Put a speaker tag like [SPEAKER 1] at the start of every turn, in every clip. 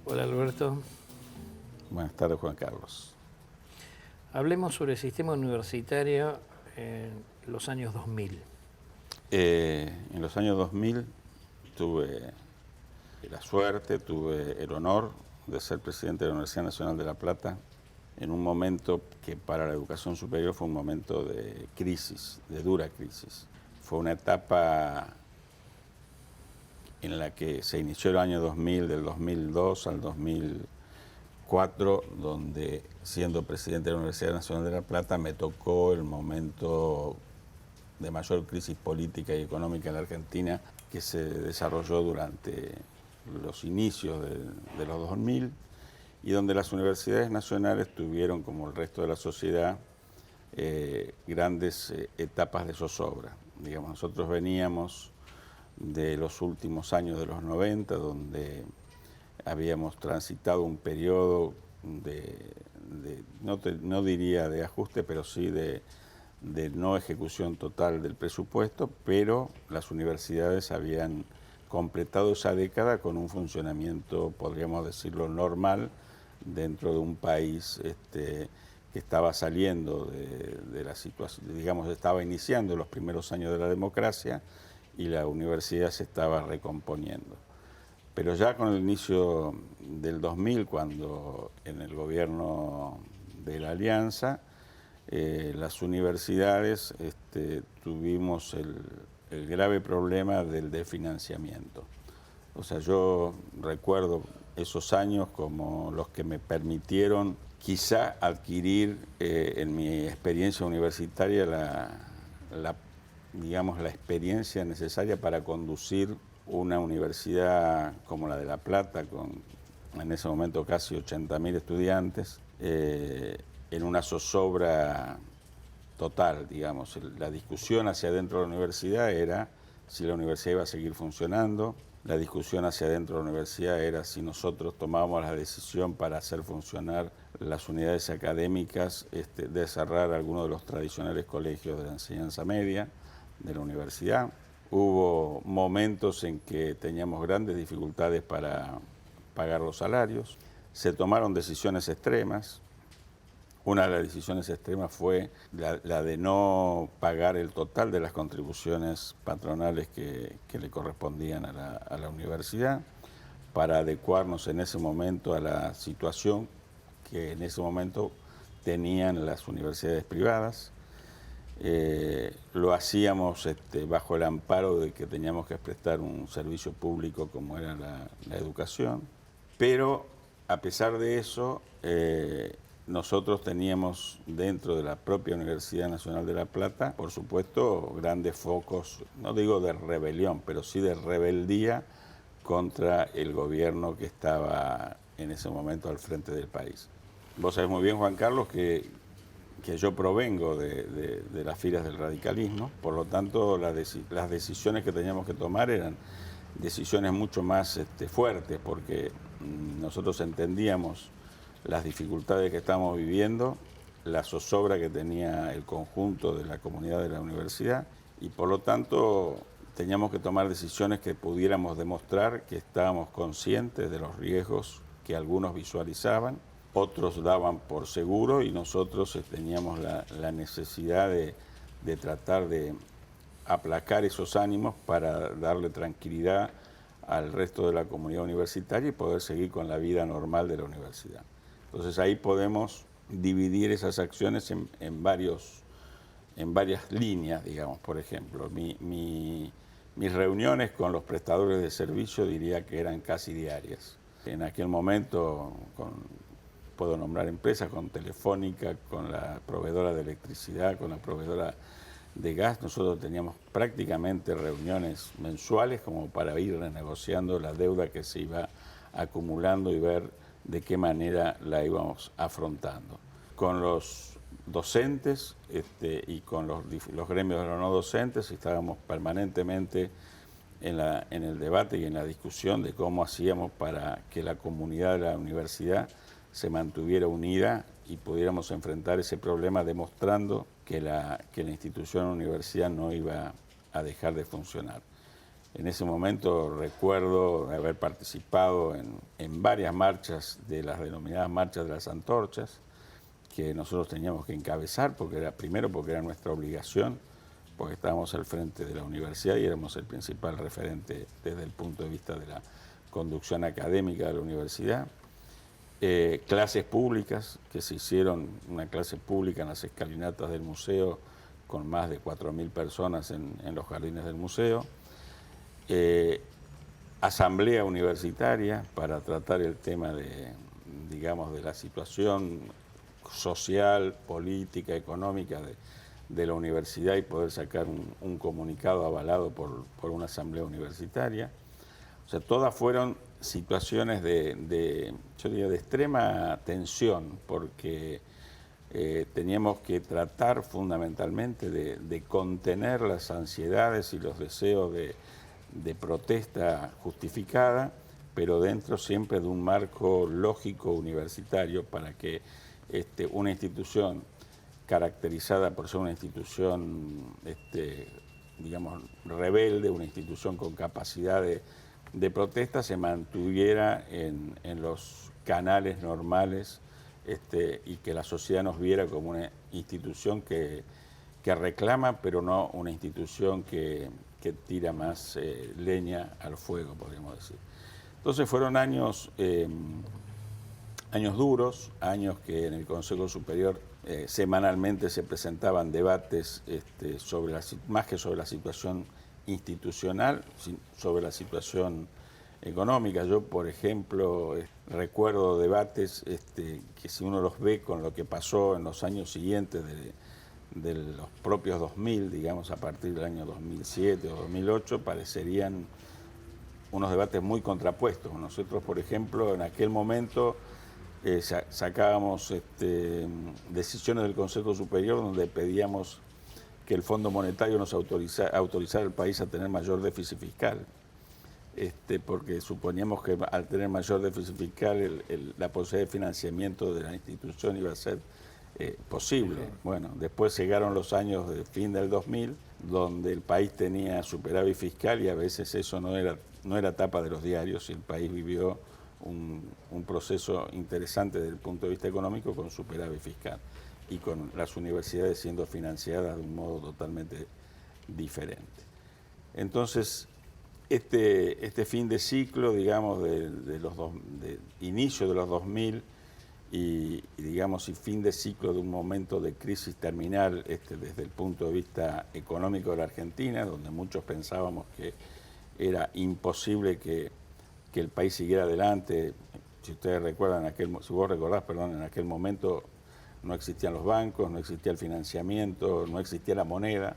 [SPEAKER 1] Hola Alberto.
[SPEAKER 2] Buenas tardes, Juan Carlos.
[SPEAKER 1] Hablemos sobre el sistema universitario en los años 2000.
[SPEAKER 2] En los años 2000 tuve la suerte, tuve el honor de ser presidente de la Universidad Nacional de La Plata en un momento que para la educación superior fue un momento de crisis, de dura crisis. Fue una etapa en la que se inició el año 2000, del 2002 al 2004, donde siendo presidente de la Universidad Nacional de La Plata me tocó el momento de mayor crisis política y económica en la Argentina que se desarrolló durante los inicios de los 2000 y donde las universidades nacionales tuvieron, como el resto de la sociedad, grandes etapas de zozobra. Digamos, nosotros veníamos de los últimos años de los 90, donde habíamos transitado un periodo no diría de ajuste, pero sí de no ejecución total del presupuesto, pero las universidades habían completado esa década con un funcionamiento, podríamos decirlo, normal dentro de un país que estaba saliendo de la situación, digamos, estaba iniciando los primeros años de la democracia y la universidad se estaba recomponiendo. Pero ya con el inicio del 2000, cuando en el gobierno de la Alianza, las universidades tuvimos el grave problema del desfinanciamiento. O sea, yo recuerdo esos años como los que me permitieron quizá adquirir en mi experiencia universitaria digamos, la experiencia necesaria para conducir una universidad como la de La Plata, con en ese momento casi 80.000 estudiantes, en una zozobra total, digamos. La discusión hacia adentro de la universidad era si la universidad iba a seguir funcionando, la discusión hacia adentro de la universidad era si nosotros tomábamos la decisión para hacer funcionar las unidades académicas, de cerrar algunos de los tradicionales colegios de la enseñanza media de la universidad. Hubo momentos en que teníamos grandes dificultades para pagar los salarios, se tomaron decisiones extremas. Una de las decisiones extremas fue la de no pagar el total de las contribuciones patronales que le correspondían a la universidad para adecuarnos en ese momento a la situación que en ese momento tenían las universidades privadas. Lo hacíamos bajo el amparo de que teníamos que prestar un servicio público como era la educación, pero a pesar de eso, nosotros teníamos dentro de la propia Universidad Nacional de La Plata, por supuesto, grandes focos, no digo de rebelión, pero sí de rebeldía contra el gobierno que estaba en ese momento al frente del país. Vos sabés muy bien, Juan Carlos, que yo provengo de las filas del radicalismo, por lo tanto las decisiones que teníamos que tomar eran decisiones mucho más fuertes, porque nosotros entendíamos las dificultades que estábamos viviendo, la zozobra que tenía el conjunto de la comunidad de la universidad, y por lo tanto teníamos que tomar decisiones que pudiéramos demostrar que estábamos conscientes de los riesgos que algunos visualizaban, otros daban por seguro y nosotros teníamos la necesidad de tratar de aplacar esos ánimos para darle tranquilidad al resto de la comunidad universitaria y poder seguir con la vida normal de la universidad. Entonces ahí podemos dividir esas acciones en varias líneas, digamos. Por ejemplo, mis reuniones con los prestadores de servicio diría que eran casi diarias. En aquel momento, puedo nombrar empresas, con Telefónica, con la proveedora de electricidad, con la proveedora de gas, nosotros teníamos prácticamente reuniones mensuales como para ir renegociando la deuda que se iba acumulando y ver de qué manera la íbamos afrontando. Con los docentes y con los gremios de los no docentes estábamos permanentemente en el debate y en la discusión de cómo hacíamos para que la comunidad de la universidad se mantuviera unida y pudiéramos enfrentar ese problema demostrando que la institución universidad no iba a dejar de funcionar. En ese momento recuerdo haber participado en varias marchas de las denominadas marchas de las antorchas, que nosotros teníamos que encabezar, primero porque era nuestra obligación, porque estábamos al frente de la universidad y éramos el principal referente desde el punto de vista de la conducción académica de la universidad. Clases públicas, que se hicieron, una clase pública en las escalinatas del museo con más de 4.000 personas en los jardines del museo. Asamblea universitaria para tratar el tema digamos, de la situación social, política, económica de la universidad y poder sacar un comunicado avalado por una asamblea universitaria. O sea, todas fueron situaciones yo diría, de extrema tensión, porque teníamos que tratar fundamentalmente de contener las ansiedades y los deseos de protesta justificada, pero dentro siempre de un marco lógico universitario para que una institución caracterizada por ser una institución, digamos, rebelde, una institución con capacidad de protesta, se mantuviera en los canales normales y que la sociedad nos viera como una institución que reclama, pero no una institución que tira más leña al fuego, podríamos decir. Entonces fueron años duros, años que en el Consejo Superior semanalmente se presentaban debates más que sobre la situación institucional, sobre la situación económica. Yo, por ejemplo, recuerdo debates que si uno los ve con lo que pasó en los años siguientes de los propios 2000, digamos, a partir del año 2007 o 2008, parecerían unos debates muy contrapuestos. Nosotros, por ejemplo, en aquel momento sacábamos decisiones del Consejo Superior donde pedíamos que el Fondo Monetario nos autorizara al país a tener mayor déficit fiscal, porque suponíamos que al tener mayor déficit fiscal la posibilidad de financiamiento de la institución iba a ser posible. Bueno, después llegaron los años de fin del 2000, donde el país tenía superávit fiscal y a veces eso no era tapa de los diarios y el país vivió un proceso interesante desde el punto de vista económico con superávit fiscal y con las universidades siendo financiadas de un modo totalmente diferente. Entonces, este fin de ciclo, digamos, de inicio de los 2000 y digamos, y fin de ciclo de un momento de crisis terminal desde el punto de vista económico de la Argentina, donde muchos pensábamos que era imposible que el país siguiera adelante. Si ustedes recuerdan, si vos recordás, perdón, en aquel momento no existían los bancos, no existía el financiamiento, no existía la moneda.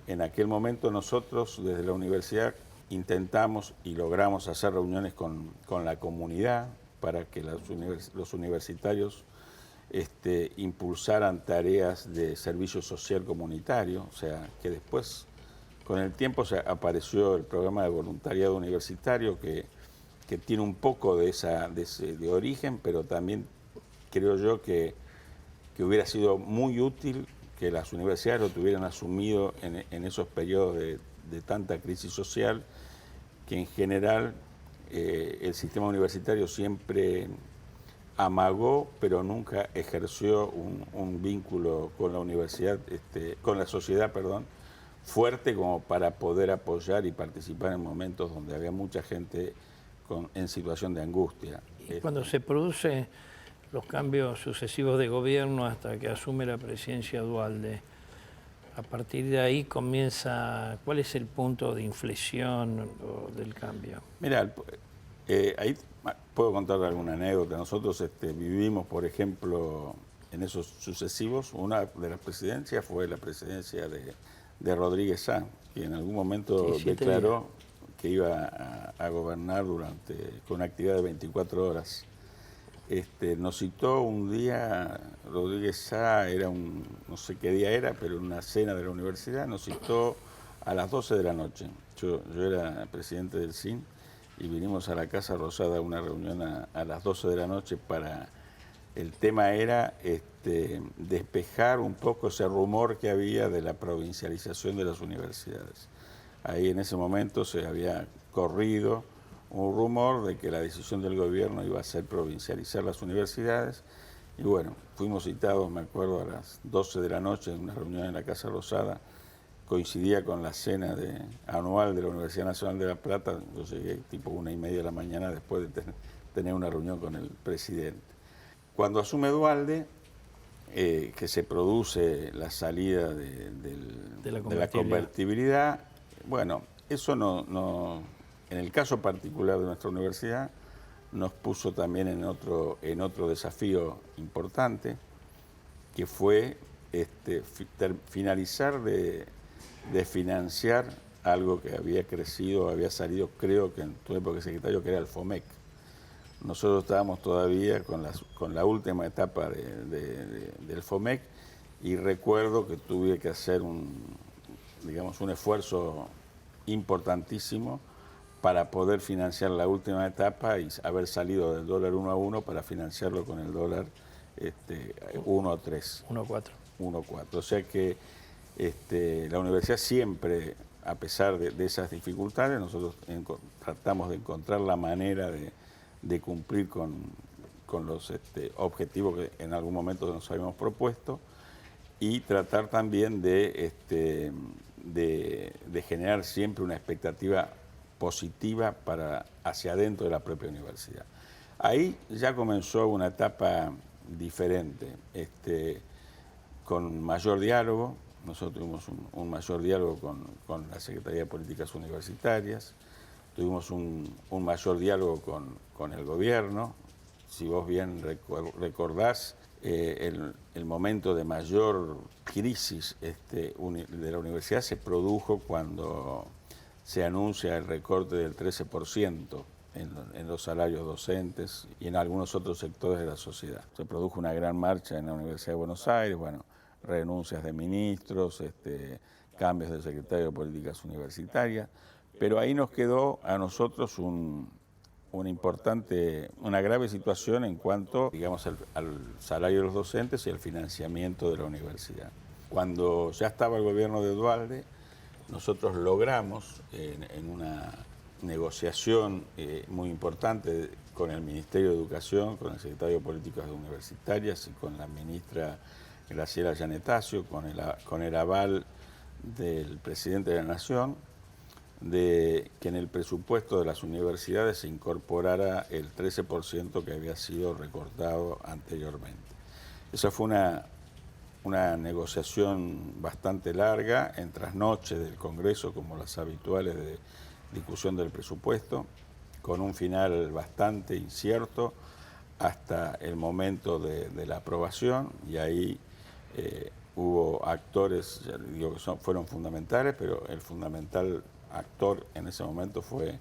[SPEAKER 2] En aquel momento nosotros desde la universidad intentamos y logramos hacer reuniones con la comunidad para que los universitarios impulsaran tareas de servicio social comunitario, o sea, que después con el tiempo apareció el programa de voluntariado universitario que tiene un poco de origen, pero también creo yo que hubiera sido muy útil que las universidades lo tuvieran asumido en esos periodos de tanta crisis social, que en general el sistema universitario siempre amagó, pero nunca ejerció un vínculo con la universidad, con la sociedad, perdón, fuerte como para poder apoyar y participar en momentos donde había mucha gente en situación de angustia.
[SPEAKER 1] Y cuando se producen los cambios sucesivos de gobierno hasta que asume la presidencia Duhalde, a partir de ahí comienza, ¿cuál es el punto de inflexión del cambio?
[SPEAKER 2] Mira, ahí puedo contar alguna anécdota. Nosotros vivimos, por ejemplo, en esos sucesivos, una de las presidencias fue la presidencia de Rodríguez Sá, que en algún momento declaró que iba a gobernar con una actividad de 24 horas. Nos citó un día, Rodríguez Sá, no sé qué día era, pero en una cena de la universidad, nos citó a las 12 de la noche. Yo era presidente del CIN y vinimos a la Casa Rosada a una reunión a las 12 de la noche el tema era despejar un poco ese rumor que había de la provincialización de las universidades. ahí en ese momento se había corrido un rumor de que la decisión del gobierno iba a ser provincializar las universidades. Y bueno, fuimos citados, me acuerdo, a las 12 de la noche en una reunión en la Casa Rosada. Coincidía con la cena anual de la Universidad Nacional de La Plata. Yo llegué tipo 1:30 de la mañana después de tener una reunión con el presidente. Cuando asume Duhalde, que se produce la salida de la convertibilidad, bueno, eso en el caso particular de nuestra universidad, nos puso también en otro desafío importante, que fue finalizar de financiar algo que había crecido, había salido, creo que en tu época de secretario, que era el FOMEC. Nosotros estábamos todavía con la última etapa del FOMEC, y recuerdo que tuve que hacer un esfuerzo importantísimo para poder financiar la última etapa y haber salido del dólar 1 a 1 para financiarlo con el dólar 1 a 3.
[SPEAKER 1] 1 a 4.
[SPEAKER 2] 1 a 4. O sea que la universidad siempre, a pesar de esas dificultades, nosotros tratamos de encontrar la manera de cumplir con los objetivos que en algún momento nos habíamos propuesto, y tratar también de generar siempre una expectativa positiva hacia adentro de la propia universidad. Ahí ya comenzó una etapa diferente, con mayor diálogo. Nosotros tuvimos un mayor diálogo con la Secretaría de Políticas Universitarias, tuvimos un mayor diálogo con el gobierno. Si vos bien recordás, el momento de mayor crisis de la universidad se produjo cuando se anuncia el recorte del 13% en los salarios docentes y en algunos otros sectores de la sociedad. Se produjo una gran marcha en la Universidad de Buenos Aires, bueno, renuncias de ministros, cambios de secretario de Políticas Universitarias, pero ahí nos quedó a nosotros una grave situación en cuanto, digamos, al salario de los docentes y al financiamiento de la universidad. Cuando ya estaba el gobierno de Duhalde, nosotros logramos, en una negociación muy importante con el Ministerio de Educación, con el Secretario de Políticas Universitarias y con la ministra Graciela Giannettazio, con el aval del presidente de la Nación, de que en el presupuesto de las universidades se incorporara el 13% que había sido recortado anteriormente. Esa fue una negociación bastante larga, en trasnoches del Congreso, como las habituales de discusión del presupuesto, con un final bastante incierto hasta el momento de la aprobación, y ahí hubo actores, ya digo que fueron fundamentales, pero el fundamental actor en ese momento fue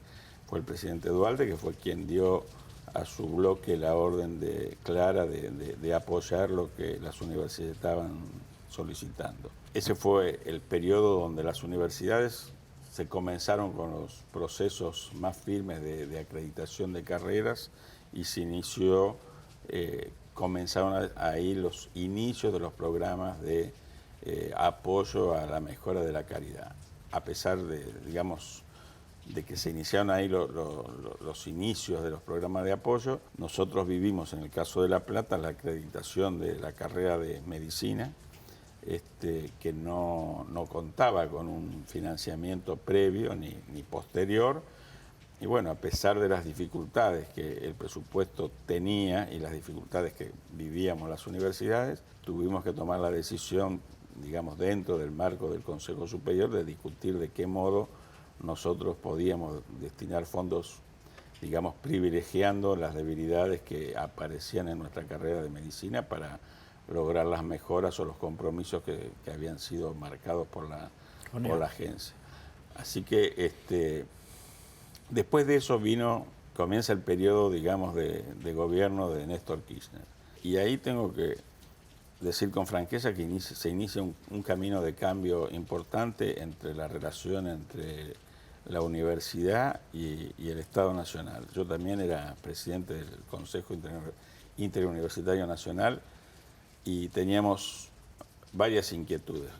[SPEAKER 2] el presidente Duhalde, que fue quien dio a su bloque la orden clara de apoyar lo que las universidades estaban solicitando. Ese fue el periodo donde las universidades se comenzaron con los procesos más firmes de acreditación de carreras, y se inició, comenzaron ahí los inicios de los programas de apoyo a la mejora de la calidad. A pesar de que se iniciaron ahí los inicios de los programas de apoyo, nosotros vivimos, en el caso de La Plata, la acreditación de la carrera de medicina, que no contaba con un financiamiento previo ni posterior. Y bueno, a pesar de las dificultades que el presupuesto tenía y las dificultades que vivíamos las universidades, tuvimos que tomar la decisión, digamos, dentro del marco del Consejo Superior, de discutir de qué modo nosotros podíamos destinar fondos, digamos, privilegiando las debilidades que aparecían en nuestra carrera de medicina para lograr las mejoras o los compromisos que habían sido marcados por la agencia. Así que después de eso comienza el periodo, digamos, de gobierno de Néstor Kirchner. Y ahí tengo que decir con franqueza que se inicia un camino de cambio importante entre la relación entre la universidad y el Estado Nacional. Yo también era presidente del Consejo Interuniversitario Nacional, y teníamos varias inquietudes.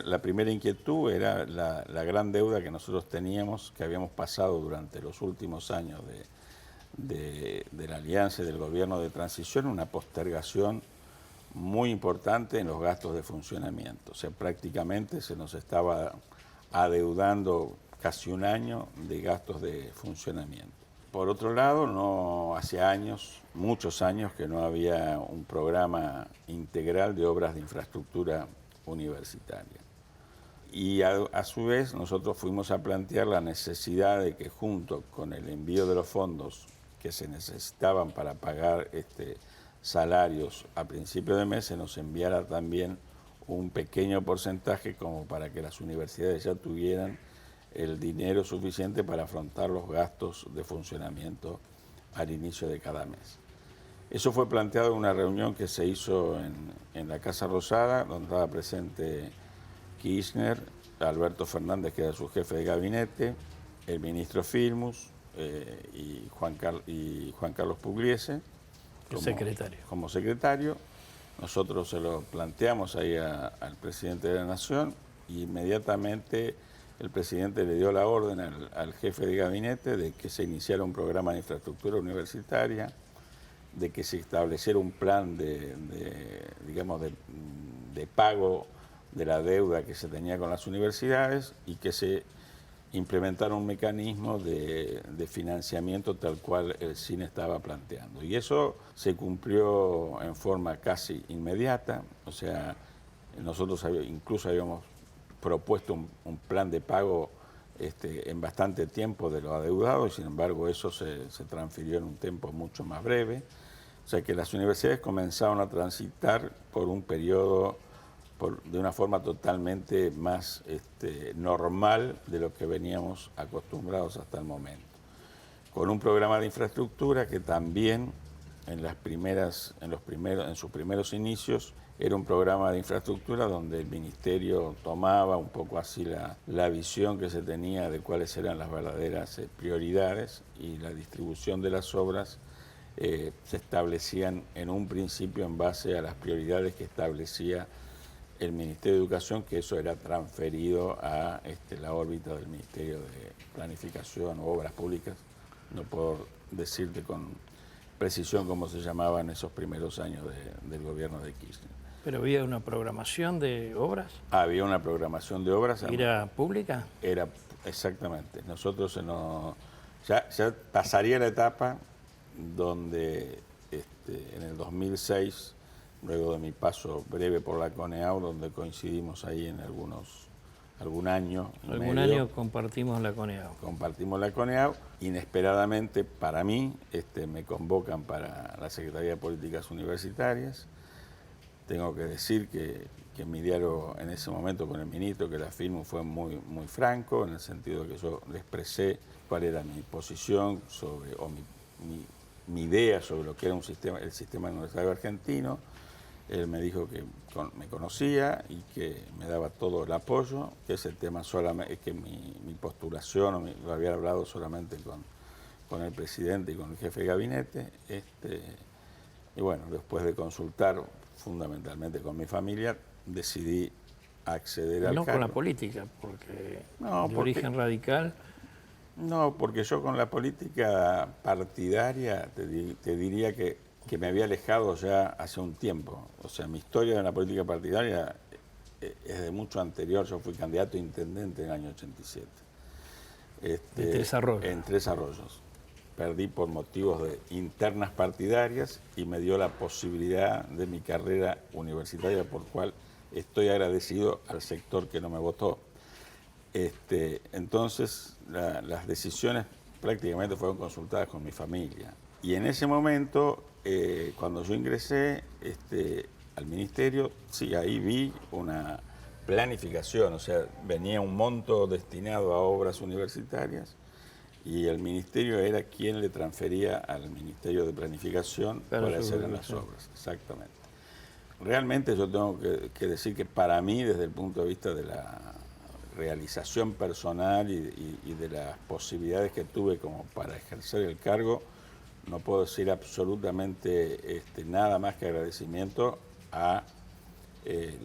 [SPEAKER 2] La primera inquietud era la gran deuda que nosotros teníamos, que habíamos pasado durante los últimos años de la alianza y del gobierno de transición, una postergación muy importante en los gastos de funcionamiento. O sea, prácticamente se nos estaba adeudando casi un año de gastos de funcionamiento. Por otro lado, no hace años, muchos años, que no había un programa integral de obras de infraestructura universitaria. Y a su vez nosotros fuimos a plantear la necesidad de que junto con el envío de los fondos que se necesitaban para pagar salarios a principio de mes, se nos enviara también un pequeño porcentaje como para que las universidades ya tuvieran el dinero suficiente para afrontar los gastos de funcionamiento al inicio de cada mes. Eso fue planteado en una reunión que se hizo en la Casa Rosada, donde estaba presente Kirchner, Alberto Fernández, que era su jefe de gabinete, el ministro Filmus y Juan Carlos Pugliese como secretario. Nosotros se lo planteamos ahí al presidente de la Nación y inmediatamente el presidente le dio la orden al jefe de gabinete de que se iniciara un programa de infraestructura universitaria, de que se estableciera un plan de pago de la deuda que se tenía con las universidades y que se implementara un mecanismo de financiamiento tal cual el CIN estaba planteando. Y eso se cumplió en forma casi inmediata, o sea, nosotros incluso habíamos propuesto un plan de pago en bastante tiempo de los adeudados y sin embargo eso se transfirió en un tiempo mucho más breve. O sea que las universidades comenzaron a transitar por un periodo de una forma totalmente más normal de lo que veníamos acostumbrados hasta el momento. Con un programa de infraestructura que también en sus primeros inicios era un programa de infraestructura donde el ministerio tomaba un poco así la visión que se tenía de cuáles eran las verdaderas prioridades y la distribución de las obras se establecían en un principio en base a las prioridades que establecía el Ministerio de Educación, que eso era transferido a la órbita del Ministerio de Planificación o Obras Públicas. No puedo decirte con precisión cómo se llamaba en esos primeros años del gobierno de Kirchner.
[SPEAKER 1] ¿Pero había una programación de obras?
[SPEAKER 2] Había una programación de obras.
[SPEAKER 1] ¿Era pública?
[SPEAKER 2] Era, exactamente. Nosotros ya pasaría la etapa donde en el 2006, luego de mi paso breve por la CONEAU, donde coincidimos ahí en algún año.
[SPEAKER 1] Algún año compartimos la CONEAU.
[SPEAKER 2] Compartimos la CONEAU. Inesperadamente, para mí, me convocan para la Secretaría de Políticas Universitarias. Tengo que decir que mi diálogo en ese momento con el ministro, que la firmo, fue muy, muy franco, en el sentido que yo le expresé cuál era mi posición mi idea sobre lo que era el sistema universitario argentino. Él me dijo que me conocía y que me daba todo el apoyo, que ese tema solamente, que mi postulación lo había hablado solamente con el presidente y con el jefe de gabinete. Y bueno, después de consultar fundamentalmente con mi familia, decidí acceder al cargo.
[SPEAKER 1] No con la política, porque de origen radical.
[SPEAKER 2] No, porque yo con la política partidaria te diría que me había alejado ya hace un tiempo. O sea, mi historia de la política partidaria es de mucho anterior. Yo fui candidato a intendente en el año 87.
[SPEAKER 1] En Tres Arroyos.
[SPEAKER 2] En Tres Arroyos. Perdí por motivos de internas partidarias y me dio la posibilidad de mi carrera universitaria, por cual estoy agradecido al sector que no me votó. Entonces, las decisiones prácticamente fueron consultadas con mi familia. Y en ese momento, cuando yo ingresé al ministerio, sí, ahí vi una planificación, o sea, venía un monto destinado a obras universitarias y el ministerio era quien le transfería al Ministerio de Planificación para hacer las obras. Exactamente. Realmente yo tengo que decir que para mí, desde el punto de vista de la realización personal y de las posibilidades que tuve como para ejercer el cargo, no puedo decir absolutamente nada más que agradecimiento a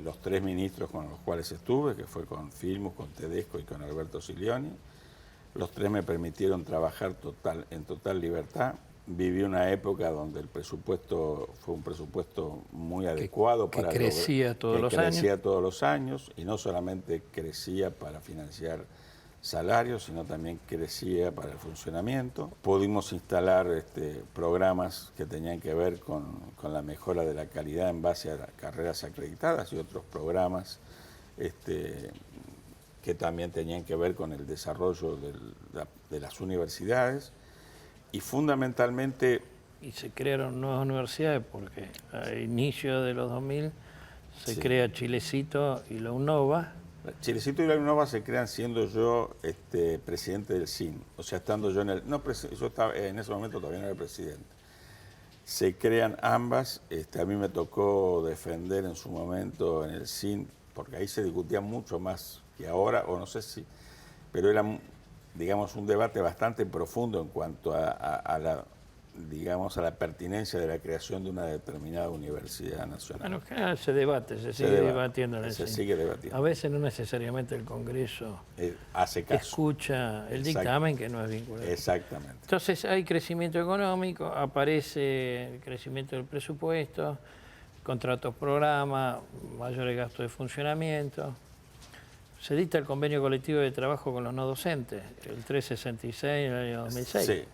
[SPEAKER 2] los 3 ministros con los cuales estuve, que fue con Filmus, con Tedesco y con Alberto Silioni. Los 3 me permitieron trabajar en total libertad. Viví una época donde el presupuesto fue un presupuesto muy adecuado
[SPEAKER 1] que crecía todos los años,
[SPEAKER 2] y no solamente crecía para financiar salarios, sino también crecía para el funcionamiento. Pudimos instalar programas que tenían que ver con la mejora de la calidad en base a las carreras acreditadas y otros programas que también tenían que ver con el desarrollo de las universidades. Y fundamentalmente...
[SPEAKER 1] Y se crearon nuevas universidades porque a inicio de los 2000 se crea Chilecito y la UNOVA.
[SPEAKER 2] Chilecito y la UNOVA se crean siendo yo presidente del CIN, o sea, estando yo en el... No, yo estaba, en ese momento todavía no era presidente. Se crean ambas, a mí me tocó defender en su momento en el CIN, porque ahí se discutía mucho más que ahora, o no sé si... Pero era, digamos, un debate bastante profundo en cuanto a la pertinencia de la creación de una determinada universidad nacional.
[SPEAKER 1] Bueno, en general se debate, se sigue debatiendo en el
[SPEAKER 2] Se
[SPEAKER 1] CIN.
[SPEAKER 2] sigue debatiendo.
[SPEAKER 1] A veces no necesariamente el Congreso
[SPEAKER 2] hace caso.
[SPEAKER 1] Escucha el dictamen que no es vinculante.
[SPEAKER 2] Exactamente.
[SPEAKER 1] Entonces hay crecimiento económico, aparece el crecimiento del presupuesto, contratos programa, mayores gastos de funcionamiento. Se dicta el convenio colectivo de trabajo con los no docentes, el 366 en el año 2006.
[SPEAKER 2] Sí,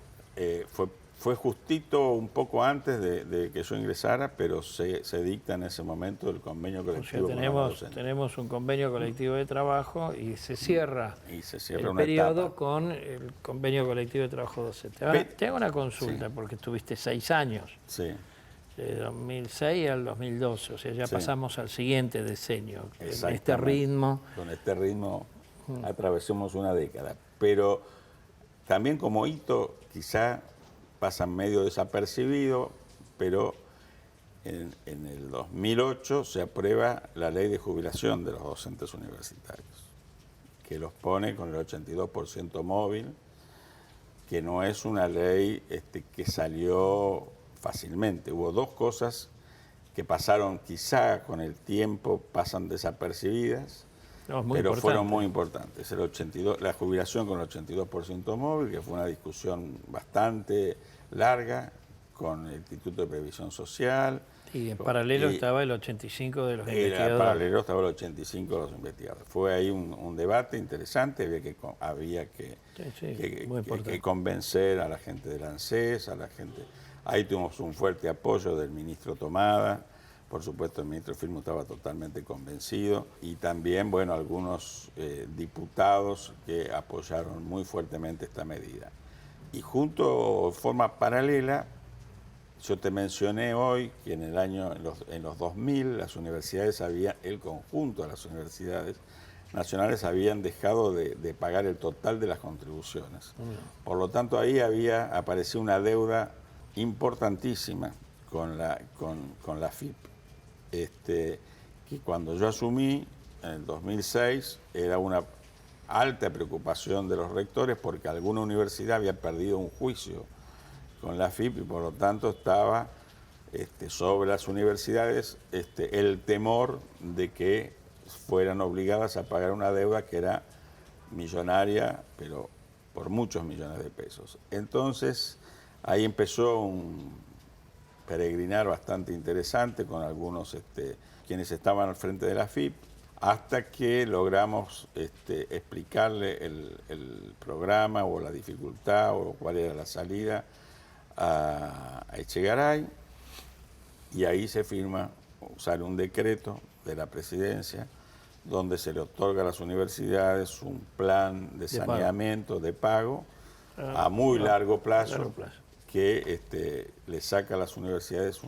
[SPEAKER 2] fue justito un poco antes de que yo ingresara, pero se dicta en ese momento el convenio colectivo con los no docentes.
[SPEAKER 1] Tenemos un convenio colectivo de trabajo y se cierra, el periodo con el convenio colectivo de trabajo docente. Ahora, te hago una consulta, porque estuviste 6 años.
[SPEAKER 2] Sí.
[SPEAKER 1] De 2006 al 2012, o sea, ya pasamos al siguiente decenio. Con este ritmo.
[SPEAKER 2] Con este ritmo atravesamos una década. Pero también como hito, quizá pasa medio desapercibido, pero en el 2008 se aprueba la ley de jubilación de los docentes universitarios, que los pone con el 82% móvil, que no es una ley que salió fácilmente. Hubo 2 cosas que pasaron, quizá con el tiempo pasan desapercibidas, pero fueron muy importantes. La jubilación con el 82% móvil, que fue una discusión bastante larga con el Instituto de Previsión Social.
[SPEAKER 1] Y en paralelo estaba el 85 de los investigadores.
[SPEAKER 2] En paralelo estaba el 85 de los investigadores. Fue ahí un debate interesante, había que convencer a la gente del ANSES, a la gente... Ahí tuvimos un fuerte apoyo del ministro Tomada, por supuesto el ministro Filmus estaba totalmente convencido, y también, bueno, algunos diputados que apoyaron muy fuertemente esta medida. Y junto, de forma paralela, yo te mencioné hoy que en los 2000 las universidades el conjunto de las universidades nacionales habían dejado de pagar el total de las contribuciones. Por lo tanto, ahí apareció una deuda importantísima con la FIP, que cuando yo asumí en el 2006 era una alta preocupación de los rectores porque alguna universidad había perdido un juicio con la FIP y por lo tanto estaba sobre las universidades el temor de que fueran obligadas a pagar una deuda que era millonaria, pero por muchos millones de pesos. Entonces, ahí empezó un peregrinar bastante interesante con algunos quienes estaban al frente de la FIP, hasta que logramos explicarle el programa o la dificultad o cuál era la salida a Echegaray, y ahí sale un decreto de la presidencia donde se le otorga a las universidades un plan de saneamiento, de pago, a muy largo plazo, que le saca a las universidades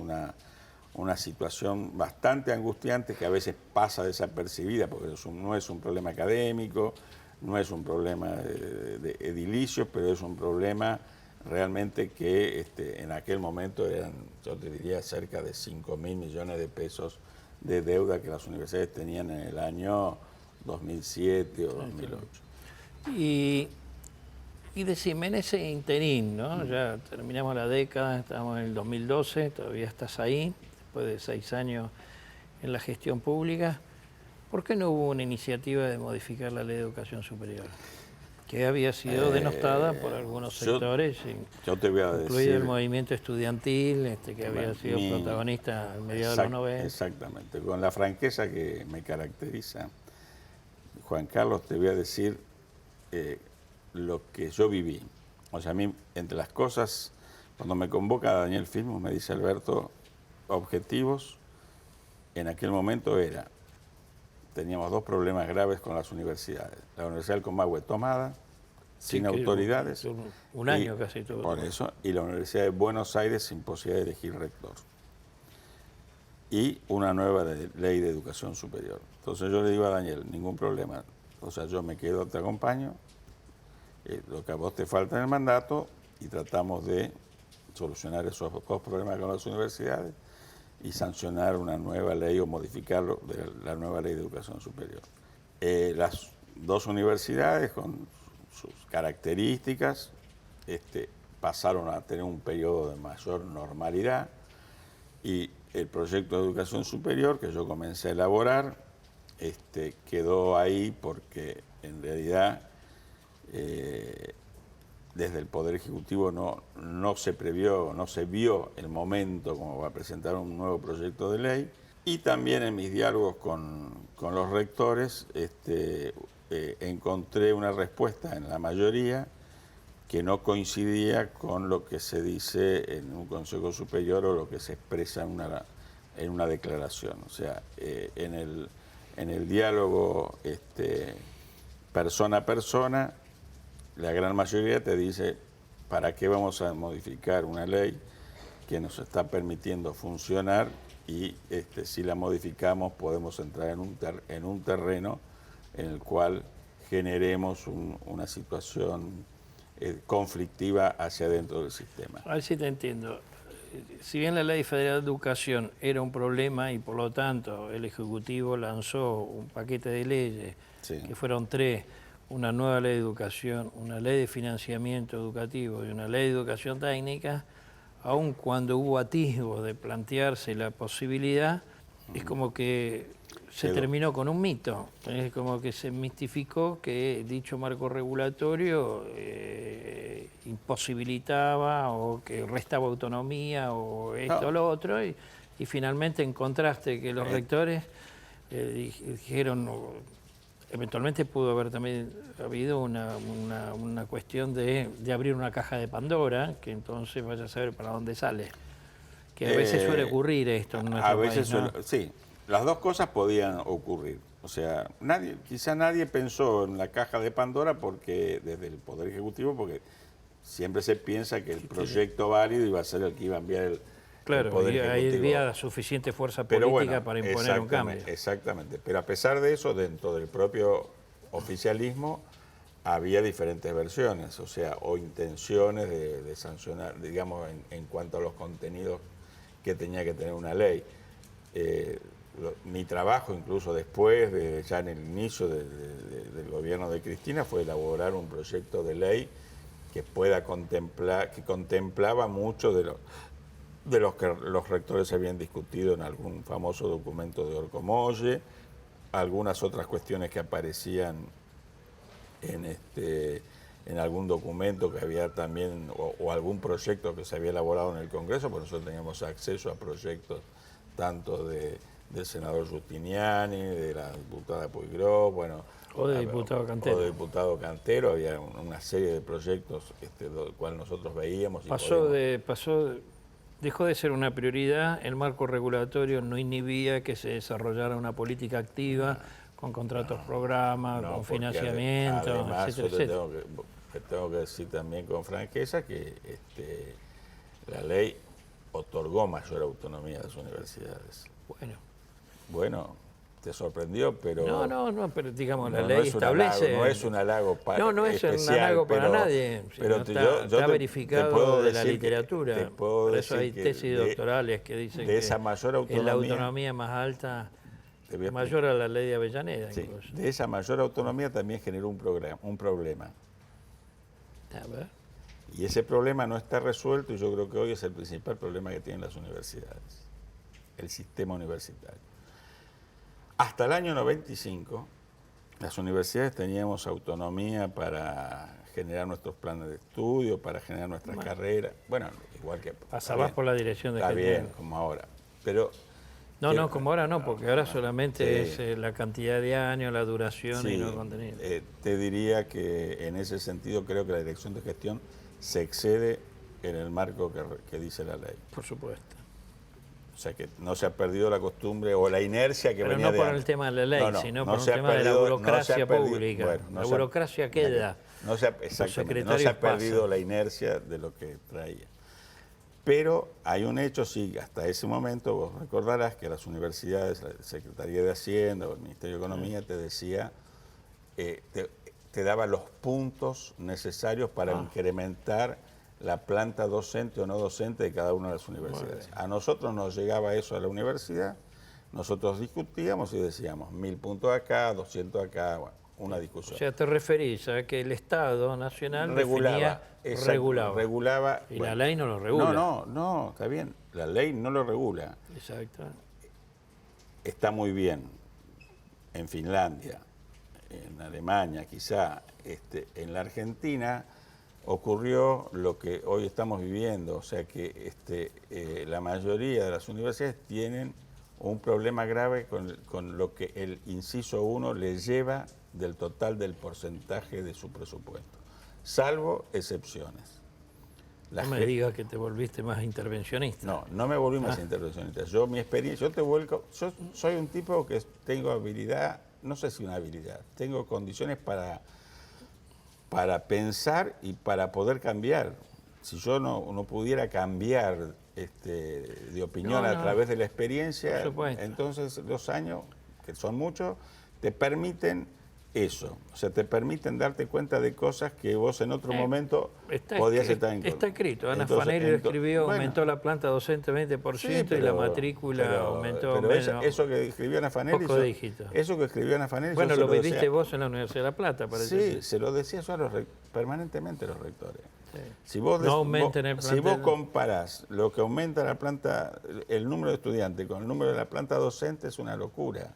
[SPEAKER 2] una situación bastante angustiante que a veces pasa desapercibida, porque no es un problema académico, no es un problema de edilicio, pero es un problema realmente que en aquel momento eran, yo te diría, cerca de 5.000 millones de pesos de deuda que las universidades tenían en el año 2007 o 2008.
[SPEAKER 1] Y decime, en ese interín, ¿no? Ya terminamos la década, estamos en el 2012, todavía estás ahí, después de 6 años en la gestión pública, ¿por qué no hubo una iniciativa de modificar la Ley de Educación Superior? Que había sido denostada por algunos sectores,
[SPEAKER 2] yo te voy a
[SPEAKER 1] incluido
[SPEAKER 2] decir,
[SPEAKER 1] el movimiento estudiantil, que había sido protagonista al mediados de los 90.
[SPEAKER 2] Exactamente, con la franqueza que me caracteriza, Juan Carlos, te voy a decir lo que yo viví. O sea, a mí, entre las cosas, cuando me convoca Daniel Filmus, me dice: Alberto, objetivos, en aquel momento teníamos dos problemas graves con las universidades. La Universidad del Comahue tomada, sin autoridades.
[SPEAKER 1] Un año casi todo.
[SPEAKER 2] Por eso, y la Universidad de Buenos Aires sin posibilidad de elegir rector. Y una nueva ley de educación superior. Entonces yo le digo a Daniel: ningún problema. O sea, yo me quedo, te acompaño, lo que a vos te falta en el mandato, y tratamos de solucionar esos dos problemas con las universidades y sancionar una nueva ley o modificarlo de la nueva ley de educación superior. Las dos universidades, con sus características, pasaron a tener un periodo de mayor normalidad, y el proyecto de educación superior que yo comencé a elaborar quedó ahí porque en realidad desde el Poder Ejecutivo no se previó, no se vio el momento como para presentar un nuevo proyecto de ley. Y también en mis diálogos con los rectores encontré una respuesta en la mayoría que no coincidía con lo que se dice en un Consejo Superior o lo que se expresa en una declaración. O sea, en el diálogo persona a persona, la gran mayoría te dice: ¿para qué vamos a modificar una ley que nos está permitiendo funcionar? Y si la modificamos podemos entrar en un terreno en el cual generemos una situación conflictiva hacia dentro del sistema.
[SPEAKER 1] A ver si te entiendo. Si bien la Ley Federal de Educación era un problema y por lo tanto el Ejecutivo lanzó un paquete de leyes,
[SPEAKER 2] Sí.
[SPEAKER 1] que fueron 3, una nueva ley de educación, una ley de financiamiento educativo y una ley de educación técnica, aun cuando hubo atisbos de plantearse la posibilidad, es como que se terminó con un mito. Es como que se mistificó que dicho marco regulatorio imposibilitaba o que restaba autonomía o esto o lo otro, y finalmente encontraste que los rectores dijeron... Eventualmente pudo haber también habido una cuestión de abrir una caja de Pandora, que entonces vaya a saber para dónde sale. Que a veces suele ocurrir esto en nuestro país, ¿no?
[SPEAKER 2] Sí, las dos cosas podían ocurrir. O sea, quizá nadie pensó en la caja de Pandora porque desde el Poder Ejecutivo, porque siempre se piensa que el proyecto válido iba a ser el que iba a enviar el Poder Ejecutivo.
[SPEAKER 1] Ahí había suficiente fuerza política para imponer un cambio.
[SPEAKER 2] Exactamente, pero a pesar de eso, dentro del propio oficialismo había diferentes versiones, o sea, o intenciones de sancionar, digamos, en cuanto a los contenidos que tenía que tener una ley. Mi trabajo, incluso después, ya en el inicio del gobierno de Cristina, fue elaborar un proyecto de ley que contemplaba mucho de los que los rectores habían discutido en algún famoso documento de Orcomolle, algunas otras cuestiones que aparecían en algún documento que había también, o algún proyecto que se había elaborado en el Congreso, porque nosotros teníamos acceso a proyectos tanto del senador Giustiniani, de la diputada Puiggrós,
[SPEAKER 1] o del diputado Cantero.
[SPEAKER 2] O del diputado Cantero, había una serie de proyectos del cual nosotros veíamos.
[SPEAKER 1] Dejó de ser una prioridad, el marco regulatorio no inhibía que se desarrollara una política activa con contratos programa, con financiamiento,
[SPEAKER 2] además,
[SPEAKER 1] etcétera,
[SPEAKER 2] yo
[SPEAKER 1] etcétera.
[SPEAKER 2] tengo que decir también con franqueza que la ley otorgó mayor autonomía a las universidades. Bueno, te sorprendió, pero...
[SPEAKER 1] No, pero digamos, la ley establece...
[SPEAKER 2] No es un halago para
[SPEAKER 1] No es un halago para nadie, pero está verificado de la literatura. Por eso hay tesis doctorales que dicen que
[SPEAKER 2] esa mayor autonomía,
[SPEAKER 1] es la autonomía más alta, mayor a la ley de Avellaneda.
[SPEAKER 2] Sí,
[SPEAKER 1] incluso.
[SPEAKER 2] de esa mayor autonomía también generó un problema.
[SPEAKER 1] A ver.
[SPEAKER 2] Y ese problema no está resuelto, y yo creo que hoy es el principal problema que tienen las universidades, el sistema universitario. Hasta el año 95, las universidades teníamos autonomía para generar nuestros planes de estudio, para generar nuestras carreras. Bueno, igual que...
[SPEAKER 1] Pasabas por la dirección de
[SPEAKER 2] Está
[SPEAKER 1] general.
[SPEAKER 2] bien, como ahora. Pero...
[SPEAKER 1] No, como ahora no, porque ahora solamente
[SPEAKER 2] sí,
[SPEAKER 1] es la cantidad de años, la duración y
[SPEAKER 2] sí,
[SPEAKER 1] no el contenido.
[SPEAKER 2] te diría que en ese sentido creo que la dirección de gestión se excede en el marco que dice la ley.
[SPEAKER 1] Por supuesto.
[SPEAKER 2] O sea que no se ha perdido la costumbre o la inercia que
[SPEAKER 1] Pero
[SPEAKER 2] venía
[SPEAKER 1] no
[SPEAKER 2] de
[SPEAKER 1] por
[SPEAKER 2] antes.
[SPEAKER 1] el tema de la ley, sino por un
[SPEAKER 2] se ha
[SPEAKER 1] tema de la
[SPEAKER 2] perdido-
[SPEAKER 1] burocracia
[SPEAKER 2] no se ha perdido-
[SPEAKER 1] pública.
[SPEAKER 2] bueno,
[SPEAKER 1] La burocracia queda.
[SPEAKER 2] Exactamente, no se ha perdido la inercia de lo que traía. Pero hay un hecho, sí, hasta ese momento vos recordarás que las universidades, la Secretaría de Hacienda o el Ministerio de Economía te decía, te daba los puntos necesarios para incrementar la planta docente o no docente de cada una de las universidades. A nosotros nos llegaba eso a la universidad, nosotros discutíamos y decíamos 1000 puntos acá, 200 acá, bueno, una discusión.
[SPEAKER 1] O sea, te referís a que el Estado Nacional
[SPEAKER 2] Regulaba. Regulaba.
[SPEAKER 1] Y
[SPEAKER 2] bueno,
[SPEAKER 1] la ley no lo regula.
[SPEAKER 2] No, está bien. La ley no lo regula.
[SPEAKER 1] Exacto.
[SPEAKER 2] Está muy bien en Finlandia, en Alemania quizá, en la Argentina ocurrió lo que hoy estamos viviendo, o sea que la mayoría de las universidades tienen un problema grave con lo que el inciso 1 les lleva del total del porcentaje de su presupuesto, salvo excepciones.
[SPEAKER 1] No me digas que te volviste más intervencionista.
[SPEAKER 2] No me volví más intervencionista. Yo, mi experiencia, yo soy un tipo que tengo habilidad, no sé si una habilidad, tengo condiciones para pensar y para poder cambiar. Si yo no pudiera cambiar de opinión a través de la experiencia, entonces los años, que son muchos, te permiten eso. O sea, te permiten darte cuenta de cosas que vos en otro momento podías estar en contra.
[SPEAKER 1] Está escrito. Ana Fanelli lo escribió, aumentó la planta docente 20% y la matrícula aumentó menos.
[SPEAKER 2] Eso que escribió Ana Fanelli...
[SPEAKER 1] Poco dígito.
[SPEAKER 2] Eso que escribió Ana Fanelli...
[SPEAKER 1] Bueno, lo viviste vos en la Universidad de La Plata, parece.
[SPEAKER 2] Sí, se lo decía yo permanentemente a los rectores.
[SPEAKER 1] Sí.
[SPEAKER 2] Si vos,
[SPEAKER 1] no aumenten el plantel.
[SPEAKER 2] Si vos comparás lo que aumenta la planta, el número de estudiantes con el número de la planta docente, es una locura.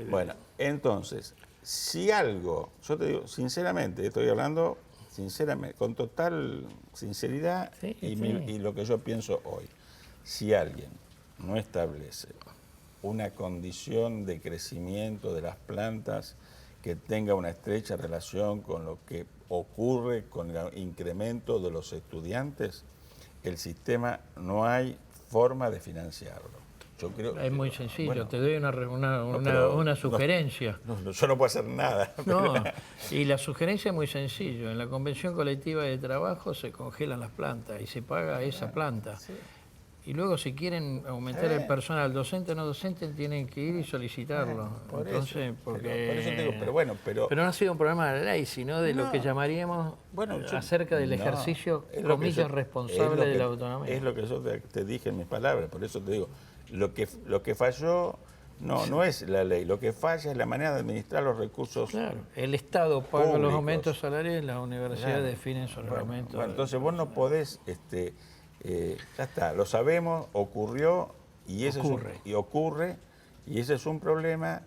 [SPEAKER 2] Bueno, entonces, si algo, yo te digo sinceramente, estoy hablando sinceramente, con total sinceridad y lo que yo pienso hoy, si alguien no establece una condición de crecimiento de las plantas que tenga una estrecha relación con lo que ocurre con el incremento de los estudiantes, el sistema no hay forma de financiarlo. Yo creo,
[SPEAKER 1] es muy sencillo, te doy una sugerencia.
[SPEAKER 2] Yo no puedo hacer nada.
[SPEAKER 1] No, y la sugerencia es muy sencilla. En la convención colectiva de trabajo se congelan las plantas y se paga esa planta. Sí. Y luego si quieren aumentar el personal docente o no docente tienen que ir y solicitarlo. Entonces, pero no ha sido un problema de la ley, sino de lo que llamaríamos acerca del ejercicio, comillas, responsable de la autonomía.
[SPEAKER 2] Es lo que yo te dije en mis palabras, por eso te digo, lo que falló no es la ley, lo que falla es la manera de administrar los recursos.
[SPEAKER 1] Claro, el Estado paga públicos. Los aumentos salariales, las universidades definen sus aumentos.
[SPEAKER 2] Bueno, entonces vos no podés... ya está, lo sabemos, ocurrió y ocurre y ese es un problema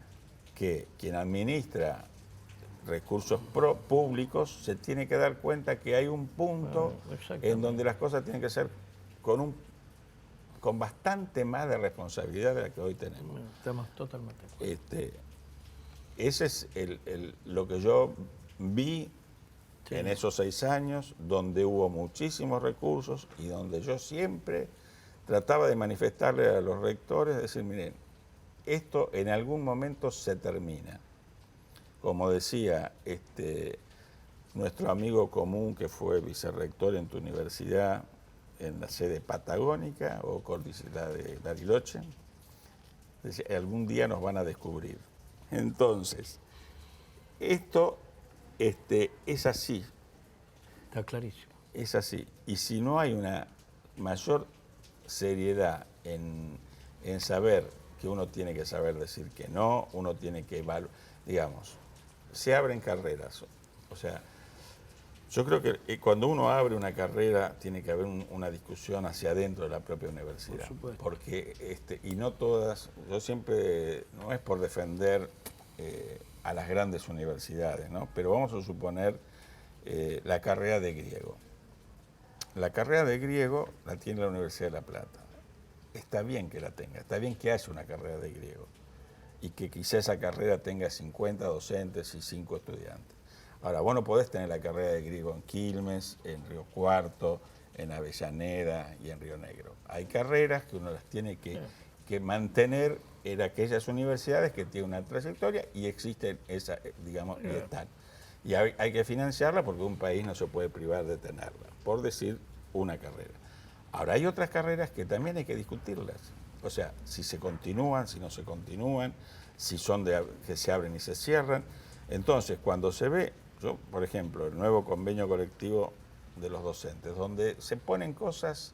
[SPEAKER 2] que quien administra recursos públicos se tiene que dar cuenta que hay un punto en donde las cosas tienen que ser con bastante más de responsabilidad de la que hoy tenemos.
[SPEAKER 1] Estamos totalmente de acuerdo.
[SPEAKER 2] Ese es lo que yo vi en esos 6 años, donde hubo muchísimos recursos y donde yo siempre trataba de manifestarle a los rectores, decir, miren, esto en algún momento se termina. Como decía nuestro amigo común que fue vicerrector en tu universidad, en la sede patagónica o cordillera de Bariloche, decía, algún día nos van a descubrir. Entonces, esto... es así.
[SPEAKER 1] Está clarísimo.
[SPEAKER 2] Es así. Y si no hay una mayor seriedad en saber que uno tiene que saber decir que no, uno tiene que evaluar, digamos, se abren carreras. O sea, Yo creo que cuando uno abre una carrera tiene que haber una discusión hacia adentro de la propia universidad.
[SPEAKER 1] Por supuesto.
[SPEAKER 2] Porque, y no todas, yo siempre, no es por defender a las grandes universidades, ¿no? Pero vamos a suponer la carrera de griego. La carrera de griego la tiene la Universidad de La Plata. Está bien que la tenga, está bien que haya una carrera de griego y que quizá esa carrera tenga 50 docentes y 5 estudiantes. Ahora, vos no podés tener la carrera de griego en Quilmes, en Río Cuarto, en Avellaneda y en Río Negro. Hay carreras que uno las tiene que mantener en aquellas universidades que tienen una trayectoria y existen esa, digamos, y están. Y hay que financiarla porque un país no se puede privar de tenerla, por decir una carrera. Ahora, hay otras carreras que también hay que discutirlas. O sea, si se continúan, si no se continúan, si son que se abren y se cierran. Entonces, cuando se ve, yo, por ejemplo, el nuevo convenio colectivo de los docentes, donde se ponen cosas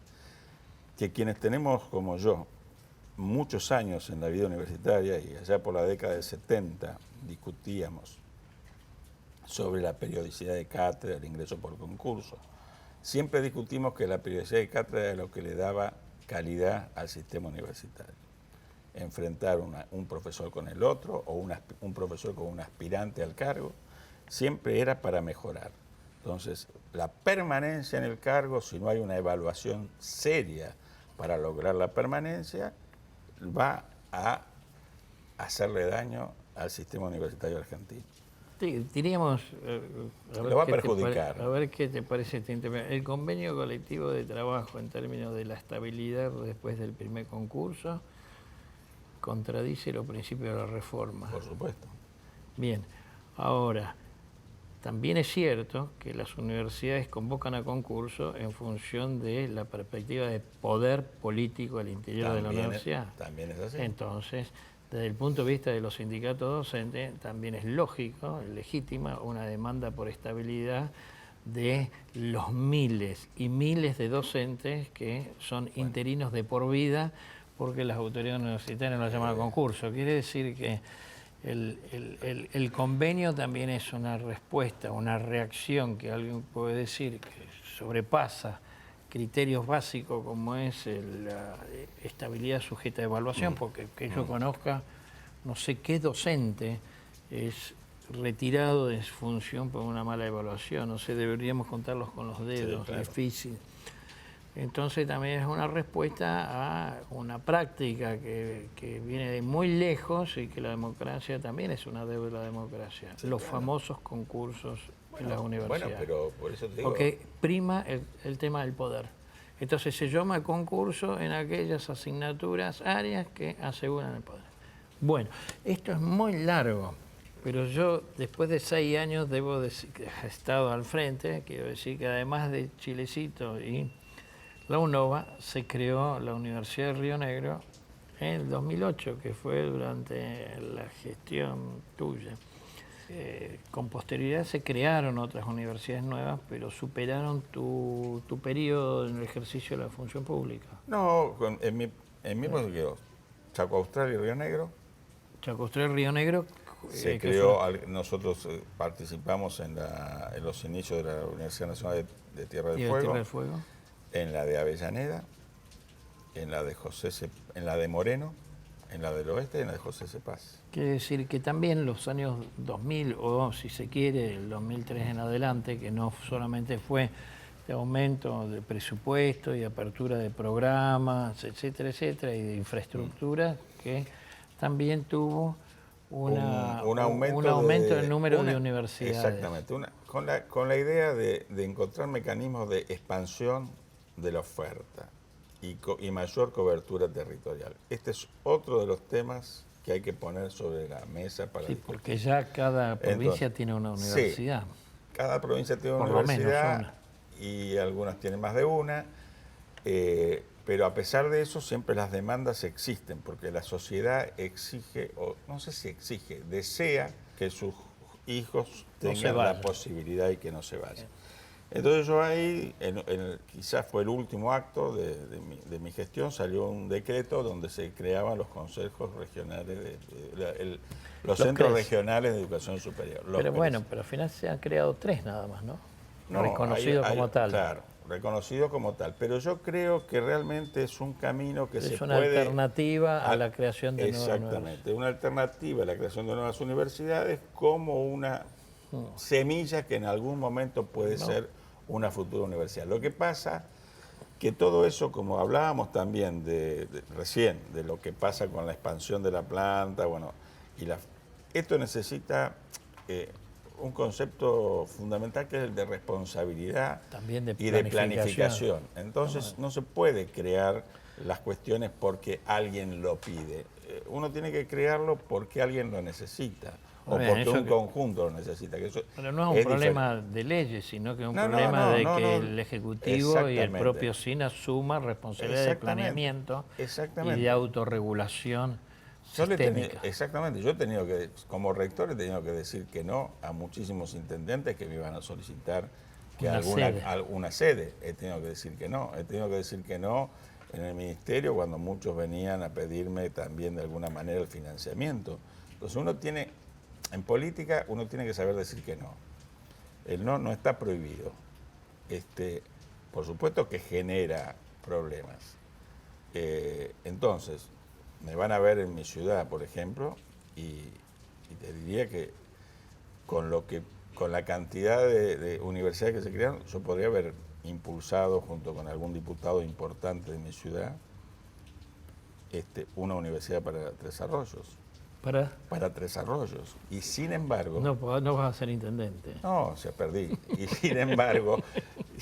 [SPEAKER 2] que quienes tenemos, como yo, muchos años en la vida universitaria y allá por la década del 70 discutíamos sobre la periodicidad de cátedra, el ingreso por concurso. Siempre discutimos que la periodicidad de cátedra era lo que le daba calidad al sistema universitario. Enfrentar un profesor con el otro o un profesor con un aspirante al cargo, siempre era para mejorar. Entonces, la permanencia en el cargo, si no hay una evaluación seria para lograr la permanencia, va a hacerle daño al sistema universitario argentino.
[SPEAKER 1] Sí, diríamos,
[SPEAKER 2] lo va a perjudicar.
[SPEAKER 1] A ver qué te parece este tema. El convenio colectivo de trabajo en términos de la estabilidad después del primer concurso contradice los principios de la reforma.
[SPEAKER 2] Por supuesto.
[SPEAKER 1] Bien, ahora, también es cierto que las universidades convocan a concurso en función de la perspectiva de poder político al interior de la universidad.
[SPEAKER 2] También es así.
[SPEAKER 1] Entonces, desde el punto de vista de los sindicatos docentes, también es lógico, es legítima una demanda por estabilidad de los miles y miles de docentes que son interinos de por vida porque las autoridades universitarias lo llaman a concurso. Quiere decir que el convenio también es una respuesta, una reacción que alguien puede decir que sobrepasa criterios básicos como es la estabilidad sujeta a evaluación, porque que yo conozca no sé qué docente es retirado de su función por una mala evaluación, no sé, deberíamos contarlos con los dedos, sí, claro. Es difícil. Entonces también es una respuesta a una práctica que viene de muy lejos y que la democracia también es una deuda de la democracia. Sí, los famosos concursos en las universidades.
[SPEAKER 2] Bueno, pero por eso te digo...
[SPEAKER 1] Porque prima el tema del poder. Entonces se llama concurso en aquellas asignaturas, áreas que aseguran el poder. Bueno, esto es muy largo, pero yo después de 6 años debo decir que he estado al frente, quiero decir que además de Chilecito y la UNOVA, se creó la Universidad de Río Negro en el 2008, que fue durante la gestión tuya. Con posterioridad se crearon otras universidades nuevas, pero superaron tu periodo en el ejercicio de la función pública.
[SPEAKER 2] No, en mi pues quedó Chaco Austral y Río Negro.
[SPEAKER 1] Chaco Austral y Río Negro.
[SPEAKER 2] Se creó, nosotros participamos en los inicios de la Universidad Nacional de Tierra del Fuego. En la de Avellaneda, en la de Moreno, en la del Oeste y en la de José Cepaz.
[SPEAKER 1] Quiere decir que también los años 2000, o si se quiere, el 2003 en adelante, que no solamente fue de aumento de presupuesto y apertura de programas, etcétera, etcétera, y de infraestructura, que también tuvo un aumento del número de universidades.
[SPEAKER 2] Exactamente, con la idea de encontrar mecanismos de expansión de la oferta y mayor cobertura territorial. Este es otro de los temas que hay que poner sobre la mesa para discutir.
[SPEAKER 1] Porque ya cada provincia tiene una universidad.
[SPEAKER 2] Sí, cada provincia tiene una universidad y algunas tienen más de una, pero a pesar de eso siempre las demandas existen, porque la sociedad exige, o no sé si exige, desea que sus hijos tengan la posibilidad y que no se vayan. Entonces yo ahí, quizás fue el último acto de mi gestión, salió un decreto donde se creaban los consejos regionales, los centros regionales de educación superior.
[SPEAKER 1] Pero bueno, pero al final se han creado 3 nada más, ¿no?
[SPEAKER 2] No,
[SPEAKER 1] reconocido como tal.
[SPEAKER 2] Claro, reconocido como tal. Pero yo creo que realmente es un camino que
[SPEAKER 1] es una alternativa a la creación de nuevas universidades.
[SPEAKER 2] Exactamente, una alternativa a la creación de nuevas universidades como una semilla que en algún momento puede ser una futura universidad. Lo que pasa que todo eso, como hablábamos también recién, de lo que pasa con la expansión de la planta, bueno, esto necesita un concepto fundamental que es el de responsabilidad
[SPEAKER 1] también de
[SPEAKER 2] y de planificación. Entonces no se puede crear las cuestiones porque alguien lo pide. Uno tiene que crearlo porque alguien lo necesita. O porque un conjunto lo necesita.
[SPEAKER 1] Pero no es un problema de leyes, sino que es un problema de que el Ejecutivo y el propio SIN asuma responsabilidad de planeamiento y de autorregulación sistémica.
[SPEAKER 2] Exactamente. Yo he tenido que, como rector, he tenido que decir que no a muchísimos intendentes que me iban a solicitar que alguna sede. He tenido que decir que no. He tenido que decir que no en el ministerio cuando muchos venían a pedirme también de alguna manera el financiamiento. Entonces en política uno tiene que saber decir que no. El no está prohibido. Por supuesto que genera problemas. Entonces, me van a ver en mi ciudad, por ejemplo, y te diría que con la cantidad de universidades que se crearon, yo podría haber impulsado junto con algún diputado importante de mi ciudad una universidad para Tres Arroyos. Para Tres Arroyos. Y sin embargo...
[SPEAKER 1] No vas a ser intendente.
[SPEAKER 2] No, se perdí. Y sin embargo...
[SPEAKER 1] y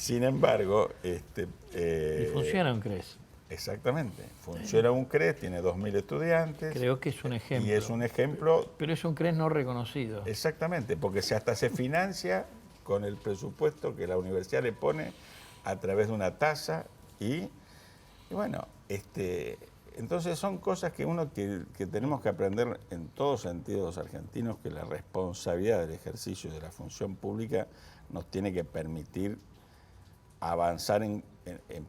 [SPEAKER 1] funciona un CRES.
[SPEAKER 2] Exactamente. Funciona un CRES, tiene 2.000 estudiantes.
[SPEAKER 1] Creo que es un ejemplo.
[SPEAKER 2] Y es un ejemplo...
[SPEAKER 1] Pero es un CRES no reconocido.
[SPEAKER 2] Exactamente, porque hasta se financia con el presupuesto que la universidad le pone a través de una tasa y bueno, entonces son cosas que que tenemos que aprender en todos sentidos los argentinos, que la responsabilidad del ejercicio de la función pública nos tiene que permitir avanzar en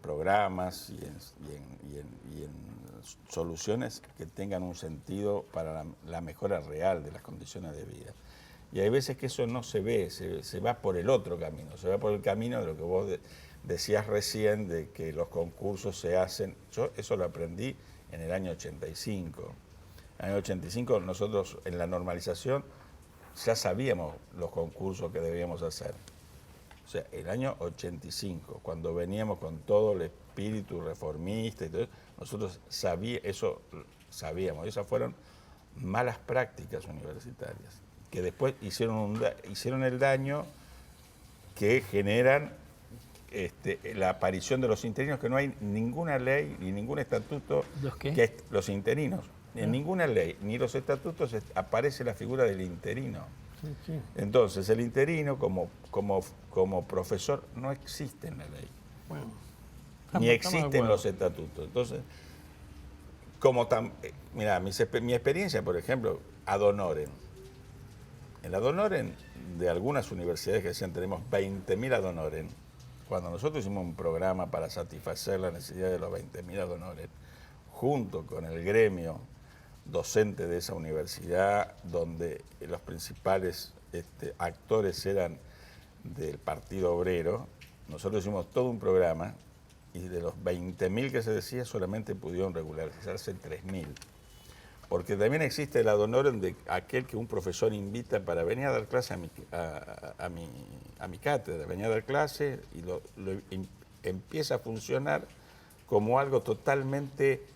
[SPEAKER 2] programas y en soluciones que tengan un sentido para la mejora real de las condiciones de vida. Y hay veces que eso no se ve, se va por el otro camino, se va por el camino de lo que vos decías recién, de que los concursos se hacen. Yo eso lo aprendí en el año 85. En el año 85 nosotros en la normalización ya sabíamos los concursos que debíamos hacer. O sea, el año 85, cuando veníamos con todo el espíritu reformista y todo eso, nosotros sabíamos. Esas fueron malas prácticas universitarias, que después hicieron el daño que generan la aparición de los interinos, que no hay ninguna ley ni ningún estatuto.
[SPEAKER 1] ¿Los qué?
[SPEAKER 2] Los interinos. En ninguna ley ni los estatutos aparece la figura del interino.
[SPEAKER 1] Sí.
[SPEAKER 2] Entonces, el interino como profesor no existe en la ley.
[SPEAKER 1] Bueno,
[SPEAKER 2] ni existen los estatutos. Entonces, mirá, mi experiencia, por ejemplo, ad honorem. En ad honorem de algunas universidades que decían tenemos 20.000 ad honorem, cuando nosotros hicimos un programa para satisfacer la necesidad de los 20.000 ad honorem, junto con el gremio docente de esa universidad, donde los principales actores eran del Partido Obrero, nosotros hicimos todo un programa y de los 20.000 que se decía solamente pudieron regularizarse 3.000. Porque también existe el ad honorem de aquel que un profesor invita para venir a dar clase a mi cátedra, venir a dar clase y empieza a funcionar como algo totalmente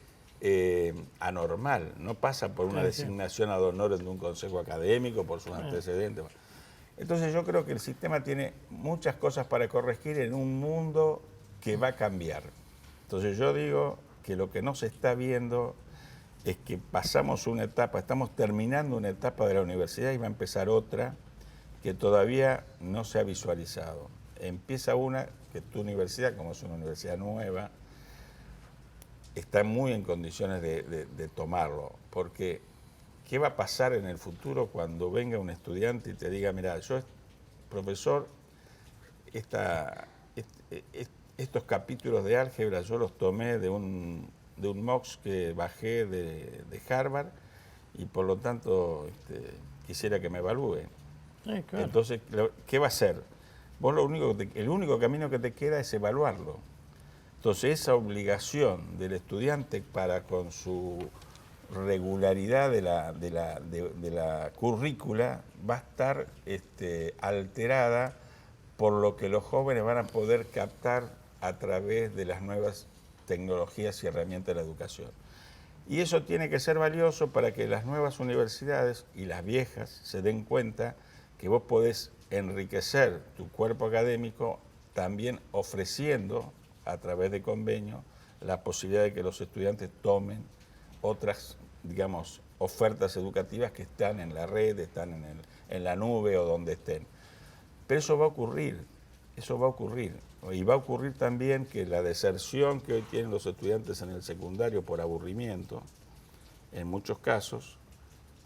[SPEAKER 2] anormal, no pasa por una designación ad honorem de un consejo académico, por sus antecedentes. Entonces yo creo que el sistema tiene muchas cosas para corregir en un mundo que va a cambiar. Entonces yo digo que lo que no se está viendo es que pasamos una etapa, estamos terminando una etapa de la universidad y va a empezar otra que todavía no se ha visualizado. Empieza una que tu universidad, como es una universidad nueva, está muy en condiciones de tomarlo, porque ¿qué va a pasar en el futuro cuando venga un estudiante y te diga, mira, yo, profesor, estos capítulos de álgebra yo los tomé de un MOOC que bajé de Harvard y por lo tanto quisiera que me evalúe?
[SPEAKER 1] Sí, claro.
[SPEAKER 2] Entonces, ¿qué va a hacer? vos el único camino que te queda es evaluarlo. Entonces esa obligación del estudiante para con su regularidad de la currícula va a estar alterada por lo que los jóvenes van a poder captar a través de las nuevas tecnologías y herramientas de la educación. Y eso tiene que ser valioso para que las nuevas universidades y las viejas se den cuenta que vos podés enriquecer tu cuerpo académico también ofreciendo a través de convenio la posibilidad de que los estudiantes tomen otras, digamos, ofertas educativas que están en la red, están en la nube o donde estén. Pero eso va a ocurrir. Y va a ocurrir también que la deserción que hoy tienen los estudiantes en el secundario por aburrimiento, en muchos casos,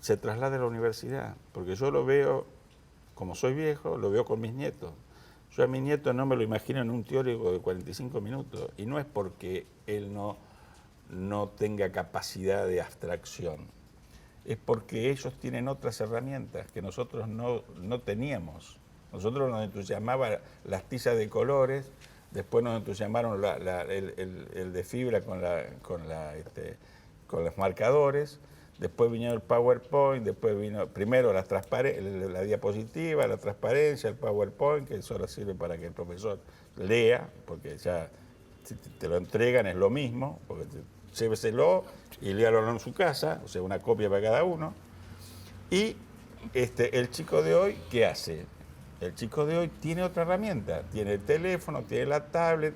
[SPEAKER 2] se traslade a la universidad. Porque yo lo veo, como soy viejo, lo veo con mis nietos. Yo a mi nieto no me lo imagino en un teórico de 45 minutos. Y no es porque él no tenga capacidad de abstracción. Es porque ellos tienen otras herramientas que nosotros no teníamos. Nosotros nos entusiasmaba las tizas de colores, después nos entusiasmaron el de fibra con los marcadores, después vino el PowerPoint, después vino primero la diapositiva, la transparencia, el PowerPoint, que eso ahora sirve para que el profesor lea, porque ya si te lo entregan es lo mismo, porque lléveselo y léalo en su casa, o sea, una copia para cada uno. Y el chico de hoy, ¿qué hace? El chico de hoy tiene otra herramienta, tiene el teléfono, tiene la tablet,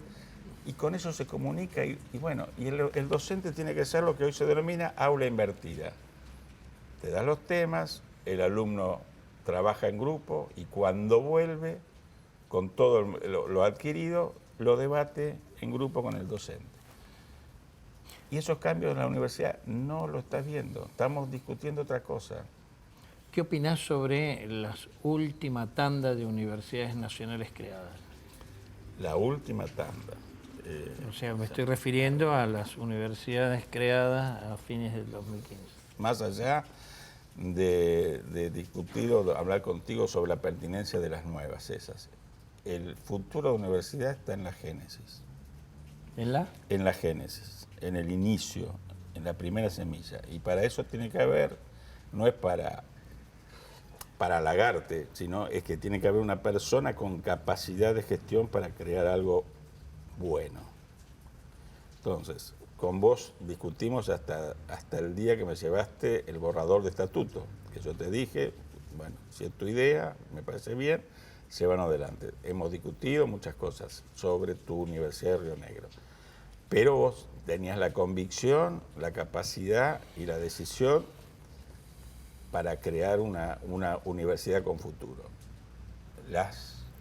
[SPEAKER 2] y con eso se comunica. Y bueno, y el docente tiene que ser lo que hoy se denomina aula invertida. Te das los temas, el alumno trabaja en grupo y cuando vuelve, con todo lo adquirido, lo debate en grupo con el docente. Y esos cambios en la universidad no lo estás viendo, estamos discutiendo otra cosa.
[SPEAKER 1] ¿Qué opinás sobre la última tanda de universidades nacionales creadas?
[SPEAKER 2] La última tanda.
[SPEAKER 1] O sea, me estoy refiriendo a las universidades creadas a fines del 2015.
[SPEAKER 2] Más allá de discutir o de hablar contigo sobre la pertinencia de las nuevas, esas. El futuro de la universidad está en la génesis.
[SPEAKER 1] ¿En la?
[SPEAKER 2] En la génesis, en el inicio, en la primera semilla. Y para eso tiene que haber, no es para halagarte, sino es que tiene que haber una persona con capacidad de gestión para crear algo bueno. Entonces, con vos discutimos hasta el día que me llevaste el borrador de estatuto, que yo te dije, bueno, si es tu idea, me parece bien, se van adelante. Hemos discutido muchas cosas sobre tu Universidad de Río Negro, pero vos tenías la convicción, la capacidad y la decisión para crear una universidad con futuro.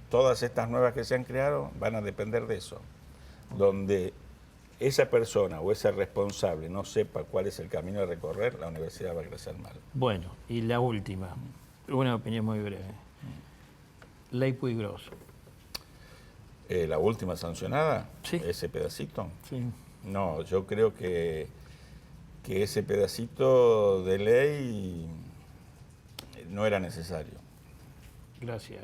[SPEAKER 2] Todas estas nuevas que se han creado van a depender de eso. Donde esa persona o ese responsable no sepa cuál es el camino a recorrer, la universidad va a crecer mal.
[SPEAKER 1] Bueno, y la última, una opinión muy breve. Ley Puiggrosso.
[SPEAKER 2] ¿La última sancionada?
[SPEAKER 1] Sí.
[SPEAKER 2] ¿Ese pedacito?
[SPEAKER 1] Sí.
[SPEAKER 2] No, yo creo que ese pedacito de ley no era necesario.
[SPEAKER 1] Gracias.